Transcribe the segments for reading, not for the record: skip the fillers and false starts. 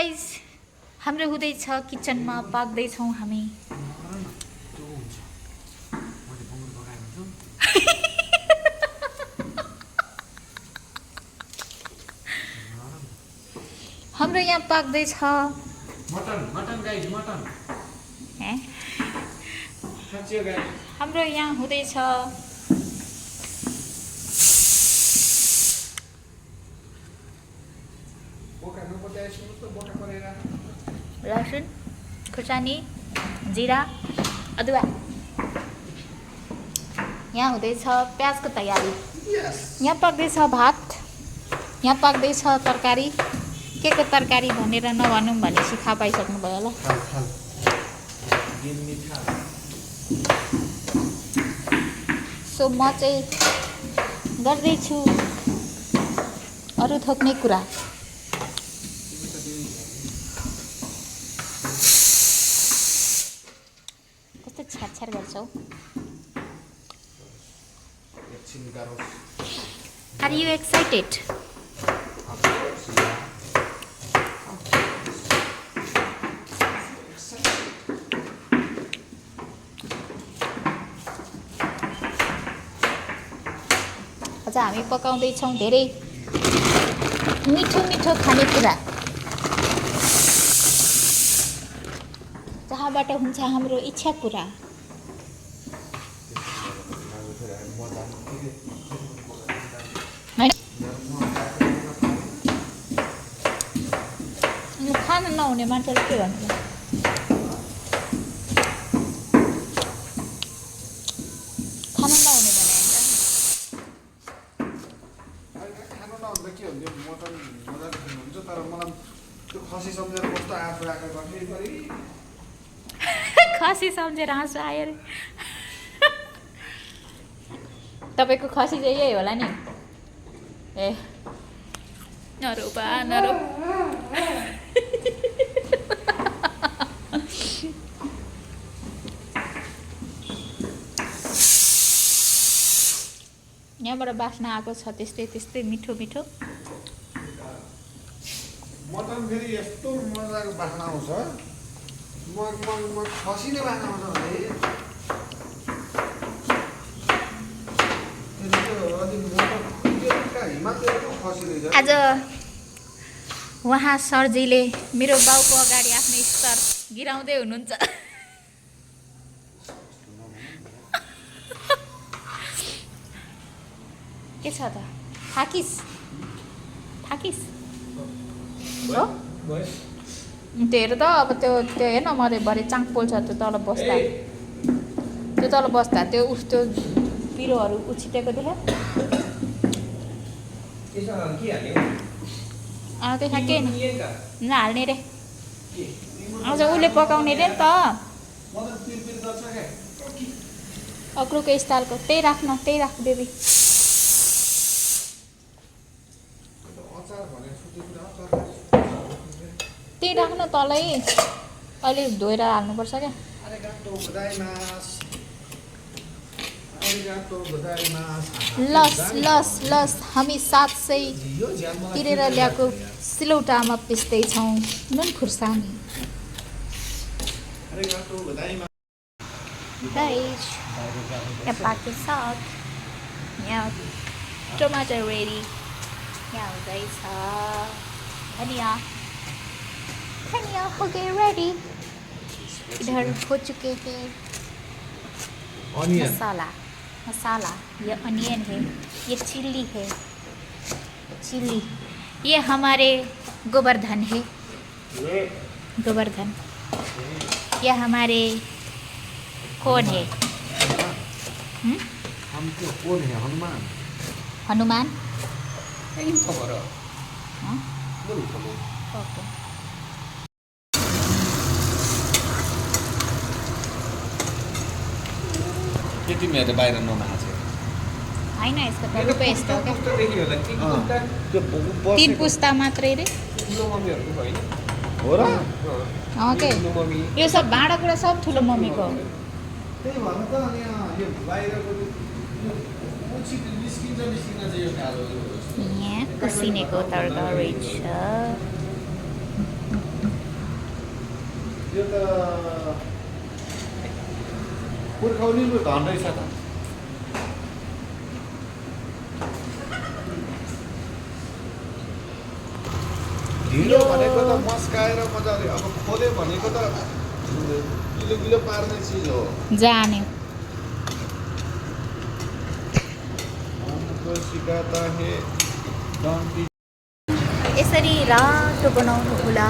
Guys हाम्रो हुँदैछ किचनमा पाक्दैछौँ हामी हाम्रो यहाँ पाक्दैछ मटन गाइस मटन हाम्रो यहाँ हुँदैछ लसुन खुर्सानी जिरा अदुवा यहाँ हुँदैछ प्याजको तयारी यहाँ पाक्दैछ भात यहाँ पाक्दैछ तरकारी के को तरकारी भनेर नभनौँ भनेपछि थाहा पाइसक्नु भयो होला सो म चाहिँ गर्दैछु अरू थोक्ने कुरा कस्तो छ्यार गर्छौ आर यु एक्साइटेड आज हामी पकाउँदैछौँ धेरै मिठो मिठो खानेकुरा जहाँबाट हुन्छ हाम्रो इच्छा पुरा खाना नहुने मान्छेले के भन्नु खाना नहुने खसी सम्झेर हाँसो आयो रे तपाईँको खसी चाहिँ यही होला नि ए नरो बा नरो यहाँबाट बास्ना आएको छ त्यस्तै त्यस्तै मिठो मिठो मटन फेरि यस्तो मजाको बास्ना आउँछ म खसी नै बास्ना आउँछ भने आज उहाँ सरजीले मेरो बाउको अगाडि आफ्नो स्तर गिराउँदै हुनुहुन्छ के छ त थाकिस हो त्यो हेर त अब त्यो हेर्न मरे भरे चाङ पोल्छ त्यो तल बस्दा त्यो उस त्यो पिरोहरू उछिटेको देख्यो त्यहाँ के नहाल्ने रे आज उसले पकाउने रे नि त अक्रुको स्टाइलको त्यही राख्न बेबी त्यही राख्नु तलै अहिले धोएर हाल्नुपर्छ क्या लस हामी 700 तिरेर ल्याएको सिलौटामा पिस्दैछौँ नुन खुर्सानी यहाँ पाक्यो साग यहाँ टमाटर रेडी यहाँ हुँदैछ धनिया हो गए रेडी इधर हो चुके हैं मसाला ये अनियन है ये चिल्ली है ये हमारे गोवर्धन है ये हमारे कौन है हम तो कौन है हनुमान ओके के तिमीहरू बाहिर नमाछे होइन यसको त रुपे यस्तो हो क्या 3 पुस्ता मात्रै रे हो र के यो सब भाँडाकुँडा सब ठुलो मम्मीको हो त्यही भन्न त अनि यो बाहिरको निस्किन्छ चाहिँ यो कालो यहाँ उसिनेको तरकारी छ पुर्खौलीको धन रहेछ त ढिलो भनेको त मस्काएर मजाले अब खोल्यो भनेको त गिलो गिलो पार्ने चिज हो जाने हमको सिकाता है डन्टी यसरी रातो बनाउनु होला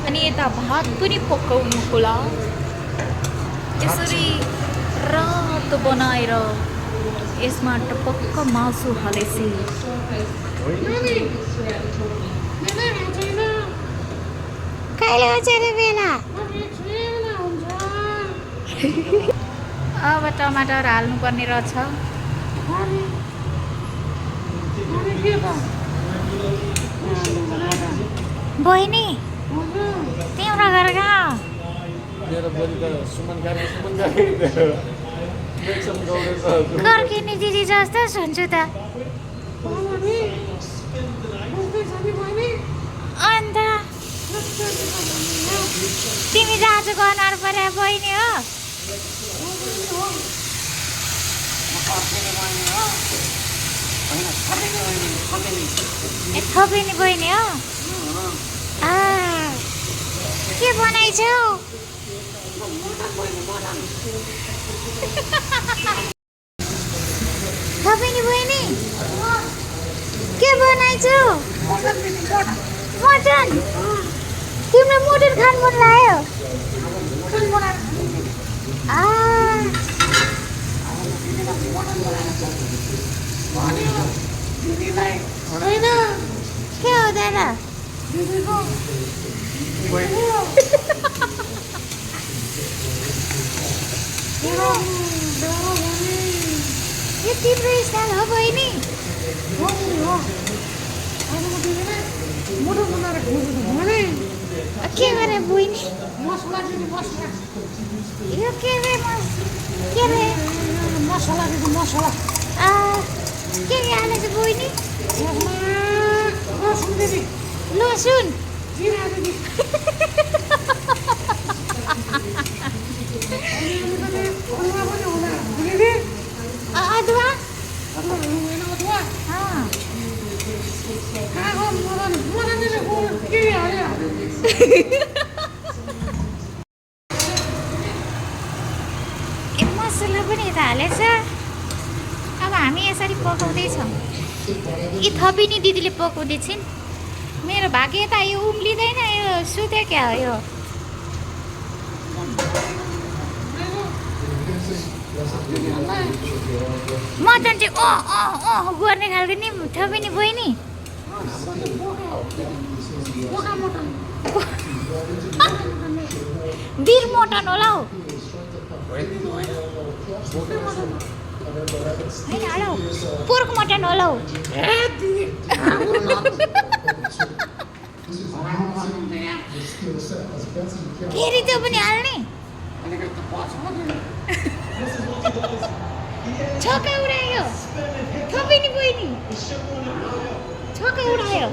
अनि यता भात पनि पकाउनु होला यसरी रातो बनाएर यसमा टपक्क मासु हालेपछि कहिले हुन्छ रे बेला अब टमाटर हाल्नुपर्ने रहेछ बहिनी तिम्रो घर कहाँ मेरो बलि त सुमन गाडी कर्किने दिदी जस्तो सुन्छु त अन्त तिमी दाजुको अनुहार परे बहिनी हो ए थपिने बहिनी हो के बनाइछौ थपिने बहिनी के बनाइछौ मटन तिमीलाई मटन खान मन लाग्यो होइन के हुँदैन यो तिम्रो स्टाइल हो बहिनी के गरे बहिनी यो के रे के रे मसला के हालेछ बहिनी लसुन दिदी लसुन जिरा दिदी अदुवा मसला पनि यता हालेछ अब हामी यसरी पकाउँदैछौँ यी थपिनी दिदीले पकाउँदैछिन् मेरो भाग्य त यो उम्लिँदैन यो सुत्यो क्या हो यो मटन चाहिँ गर्ने खालको नि थपिनी बहिनी बिर मटन होला हौ पोर्क मटन होला हौ फेरि त्यो पनि हाल्ने छक्का उडायो थपिनी बहिनी छक्का उडायो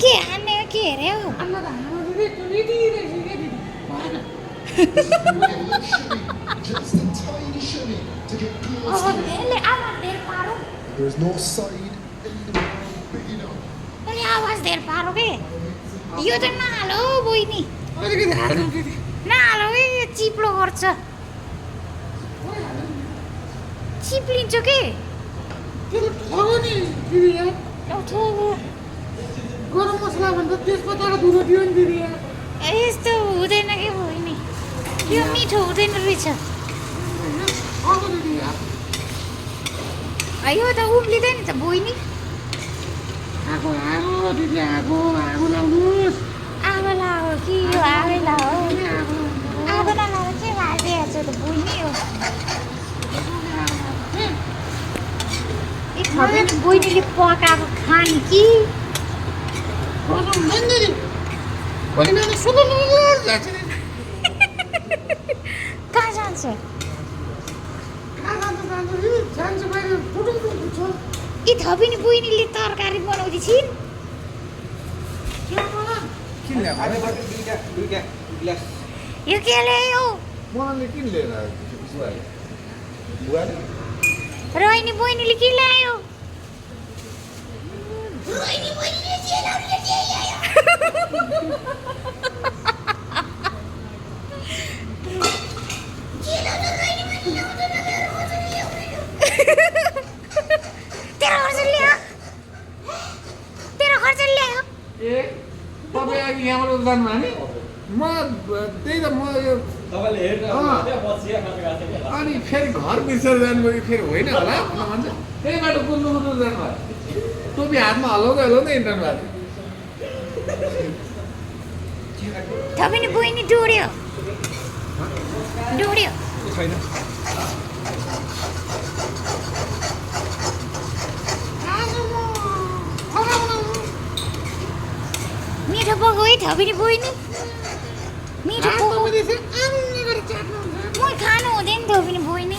के हान्ने हो के हेरे हो यसले आवाज धेर पारो There's no side. Big enough. यसले आवाज धेर पारो के यो त नहालो बहिनी नहालो है यो चिप्लो गर्छ चिप्लिन्छ के गरम मसला भन्दा तेजपत्ताको धुलो दियो नि दिदी यस्तो हुँदैन के बहिनी यो मिठो हुँदैन रहेछ यो त उम्लिँदैन त बहिनी आगो दिदी आगो लाउनुहोस् आगो लाग्यो कि यो आगै लाग्यो आगो नलाग्यो के भाइदिएछ त बहिनी हो बहिनीले पकाएको खाने कि कहाँ जान्छ यी थपिनी बहिनीले तरकारी बनाउँदैछिन् किन ल्याएको यो के ल्यायो मोहनले किन लिएर आएको बुवाले बुवाले रोहिणी बहिनीले के ल्यायो तेरो खर्च ल्यायो तेरो खर्च ल्यायो ए तपाईँ अघि यहाँबाट जानुभयो नि म त्यही त म यो अनि फेरि घर बिर्सेर जानुभयो कि फेरि होइन होला भन्छ त्यही बाटो कुद्नु जानुभयो टोपी हातमा हल्लाउँदै हल्लाउँदै हिँड्नु भएको थपिनी बहिनी डोड्यो डोड्यो छैन मिठो पकाउ है थपिनी बहिनी मिठो पकाउ म खानु हुँदैन थपिनी बहिनी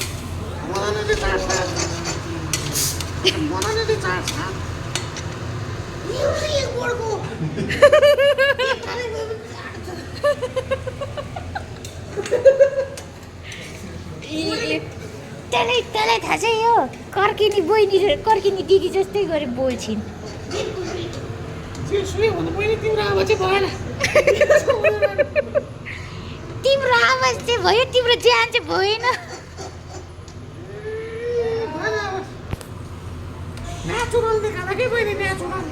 त्यसलाई त्यसलाई थाहा छ यो कर्किनी बहिनी कर्किनी दिदी जस्तै गरेर बोल्छिन् तिम्रो आवाज चाहिँ भयो तिम्रो ज्यान चाहिँ भएन नेचुरल देखाउँदा के बहिनी नेचुरल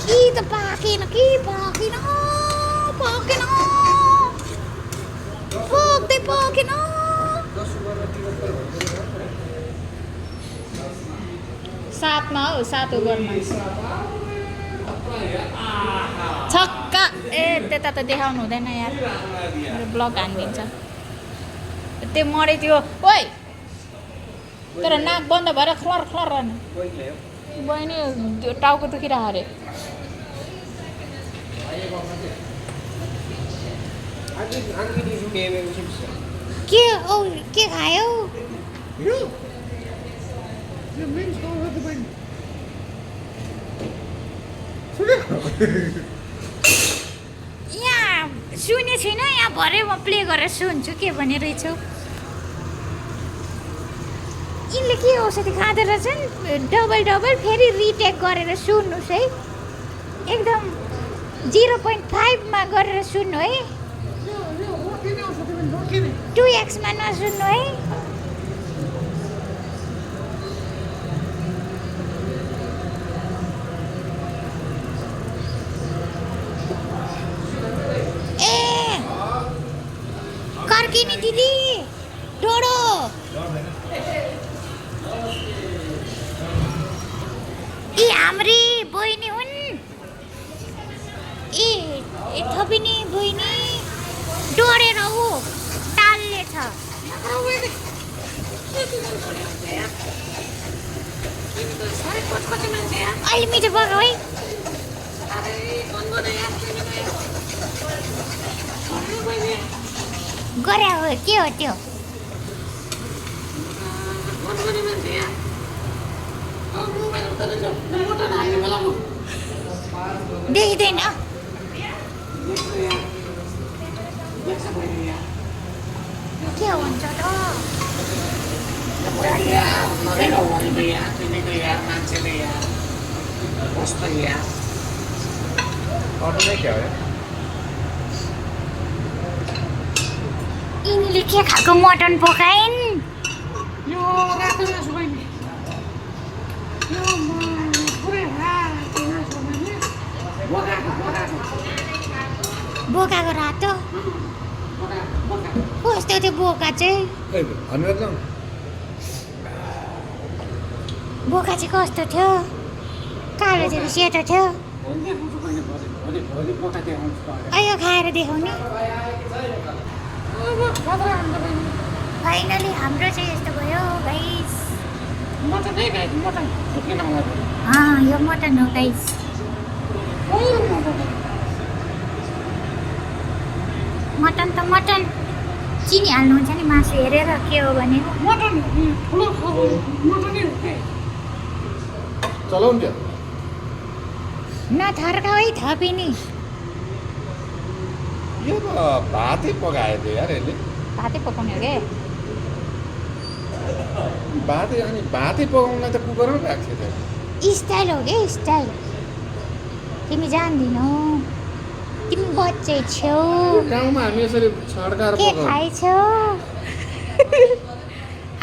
कि त पाकेन कि पाकेन पाकेन पाक्दै पाकेन सातमा हो 7 ओभरमा छक्का ए त्यता त देखाउनु हुँदैन यार मेरो ब्लग हानिदिन्छ त्यो मरे त्यो ओइ तर नाक बन्द भएर खलर खलर रहने बहिनी त्यो टाउको दुखिरहेको अरे के औ के खायौ यहाँ सुने छैन यहाँ भरे म प्ले गरेर सुन्छु के भनिरहेछौ यिनले के औषधि खाँदो रहेछन् डबल डबल फेरि रिटेक गरेर सुन्नुहोस् है एकदम 0.5 मा गरेर सुन्नु है 2x मा नसुन्नु है ए कर्किनी दिदी डोडो यी हाम्री बहिनी हुन् ए थपिनी बहिनी डोरेर ऊ टाल्ले छ अहिले मिठो पकाऊ है गरे हो के हो त्यो देखिँदैन के हुन्छ त यिनीले के खालको मटन पकाइन् यो रातो मासु बहिनी यो पुरै रातो मासु बहिनी बोकाको रातो कस्तो त्यो बोका चाहिँ बोका चाहिँ कस्तो थियो कालो थियो सेतो थियो अयो खाएर देखाउने फाइनली हाम्रो चाहिँ यस्तो भयो गाइस यो मटन हो गाइस मटन त मटन चिनी हाल्नुहुन्छ नि मासु हेरेर के हो भने मटन ठुलो खालको मटनै हो के चलाउनु त्यो नथर्काउ है थपिनी यो त भातै पकायो थियो यार यसले भातै पकाउने हो क्या भातै अनि भातै पकाउनलाई त कुकरमै राख्थ्यो त्यो स्टाइल हो क्या स्टाइल तिमी जान्दिनौ तिमी बच्चै छेउ गाउँमा हामी यसरी छड्काएर के पकाउँछौँ खाइछौ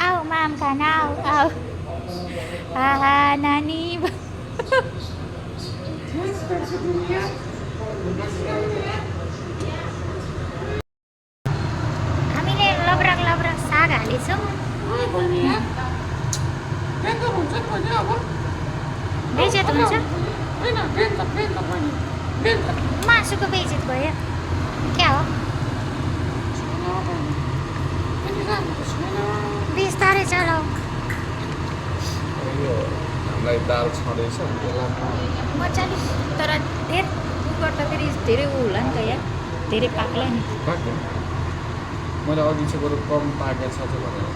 आऊ माम खान आऊ आऊ आहा नानी हामीले लबरक लबरक साग हालेछौँ बेन्जर हुन्छ नि बहिनी अब बेइज्जत हुन्छ होइन बेन्जर बहिनी बेन्जर मासुको बेइज्जत भयो क्या हो बिस्तारै चलाऊ यो हामीलाई दाल छँदैछ त्यसलाई मजाले तर धेर कुकर त फेरि धेरै उ होला नि त यार धेरै पाक्ला नि पाक्यो मैले अघि चाहिँ बरु कम पाकेको छ भनेर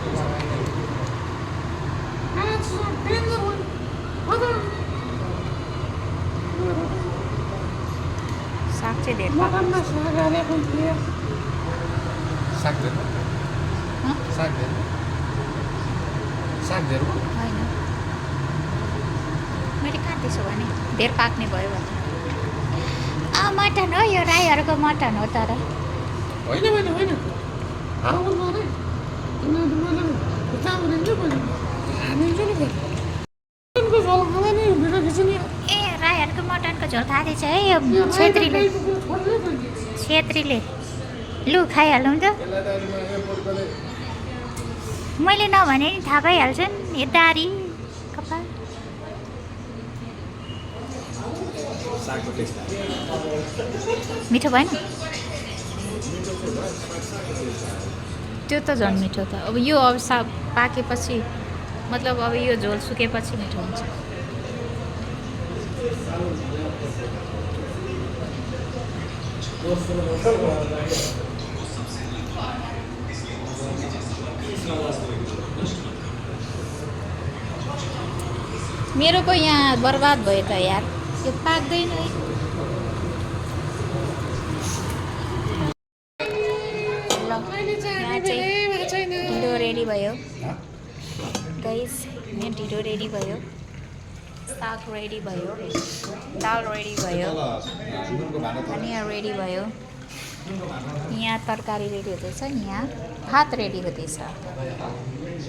साग चाहिँ धेरै मटनमा साग हालेको थियो साग धेर हँ? साग धेर साग धेर होइन मैले कहाँ त्यसो भने धेर पाक्ने भयो भने मटन हो यो राईहरूको मटन हो तर होइन होइन होइन आउनु अरे तिमीहरू मलाई खुट्टामा दिन्छु बहिनी हालिदिन्छु नि फेरि मटनको झोल खाँदा नि भिडियो खिच्नु नि ए राईहरूको मटनको झोल खाँदैछ है यो छेत्रीले छेत्रीले लु खाइहालौँ त यसलाई त अहिले मैले बोल्दै मैले नभने नि थाहा पाइहाल्छन् यो दारी कपाल सागको टेस्ट मिठो भएन त्यो त झन् मिठो त अब यो अब पाकेपछि मतलब अब यो झोल सुकेपछि मिठो हुन्छ मेरो पो यहाँ बर्बाद भयो त यार यो पाक्दैन है ल यहाँ चाहिँ ढिँडो रेडी भयो गाइस यहाँ ढिँडो रेडी भयो साग रेडी भयो दाल रेडी भयो धनियाँ रेडी भयो यहाँ तरकारी रेडी हुँदैछ यहाँ भात रेडी हुँदैछ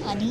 अनि